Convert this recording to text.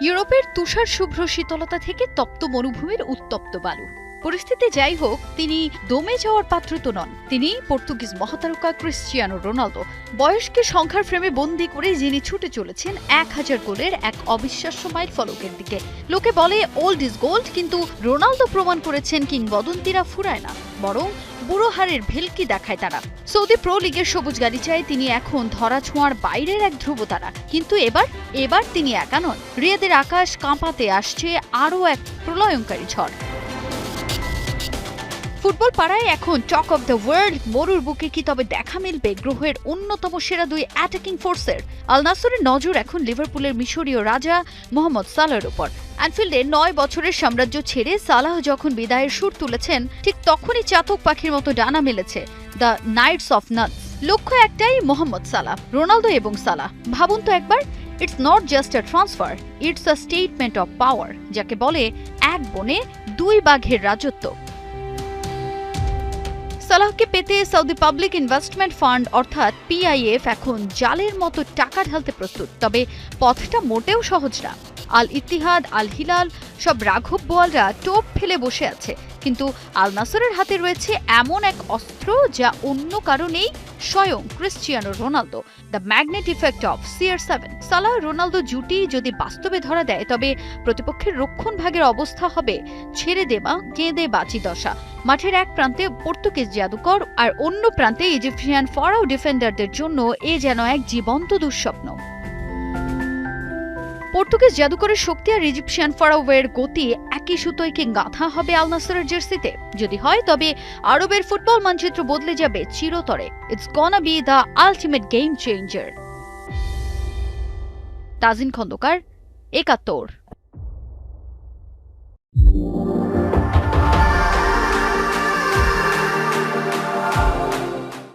ইউরোপের তুষার শুভ্র শীতলতা থেকে তপ্ত মরুভূমির উত্তপ্ত বালু। পরিস্থিতি যাই হোক, তিনি দমে যাওয়ার পাত্র তো নন। তিনি পর্তুগিজ মহাতারকা ক্রিশ্চিয়ানো রোনালদো। বয়সকে সংখ্যার ফ্রেমে বন্দী করে যিনি ছুটে চলেছেন 1000 গোলের এক অবিশ্বাস্য মাইল ফলকের দিকে। লোকে বলে ওল্ড ইজ গোল্ড, কিন্তু রোনালদো প্রমাণ করেছেন কিংবদন্তিরা ফুরায় না, বরং বুড়ো হাড়ের ভেলকি দেখায় তারা। সৌদি প্রো লিগের সবুজ গালিচায় তিনি এখন ধরা ছোঁয়ার বাইরের এক ধ্রুবতারা। কিন্তু এবার তিনি একা নন। রিয়াদের আকাশ কাঁপাতে আসছে আরও এক প্রলয়ঙ্কারী ঝড়। ফুটবল পাড়ায় এখন টক অব দ্য ওয়ার্ল্ড। মরুর বুকে কি তবে দেখা মিলবে গ্রহের অন্যতম সেরা দুই অ্যাটাকিং ফোর্সের? আল নাসরের নজর এখন লিভারপুলের মিশরীয় রাজা মোহাম্মদ সালাহর উপর। অ্যানফিল্ডে 9 বছরের সাম্রাজ্য ছেড়ে সালাহ যখন বিদায়ের সুর তুলেছেন, ঠিক তখনই চাতক পাখির মতো ডানা মেলেছে দ্য নাইটস অফ নাটস। লক্ষ্য একটাই, মোহাম্মদ সালাহ, রোনালদো এবং সালাহ। ভাবুন তো একবার, it's not just a transfer, it's a statement of power, যাকে বলে এক বনে দুই বাঘের রাজত্ব। সালাহকে পেতে সৌদি পাবলিক ইনভেস্টমেন্ট ফান্ড অর্থাৎ পিআইএফ এখন জালের মতো টাকা ঢালতে প্রস্তুত। তবে পথটা মোটেও সহজ না। আল ইত্তিহাদ, আল হিলাল, সব রাঘব বোয়ালরা টোপ ফেলে বসে আছে, কিন্তু আল নাসরের হাতে রয়েছে এমন এক অস্ত্র যা অন্য কারণেই স্বয়ং Cristiano Ronaldo. The magnet effect of CR7। Salah Ronaldo জুটি যদি বাস্তবে ধরা দেয়, তবে প্রতিপক্ষের রক্ষণ ভাগের অবস্থা হবে ছেড়ে দেওয়া কেঁদে বাঁচি দশা। মাঠের এক প্রান্তে পর্তুগিজ জাদুকর আর অন্য প্রান্তে ইজিপশিয়ান ফরাও ডিফেন্ডারদের জন্য এ যেন এক জীবন্ত দুঃস্বপ্ন। পর্তুগিজ জাদুকরের শক্তি আর ইজিপশিয়ান ফরাওয়ের গতি একই সুতোয় কি গাঁথা হবে আল নাসরের জার্সিতে? যদি হয়, তবে আরবের ফুটবল মানচিত্র বদলে যাবে চিরতরে। It's gonna be the ultimate game changer. Tajin Khandakar, ৭১।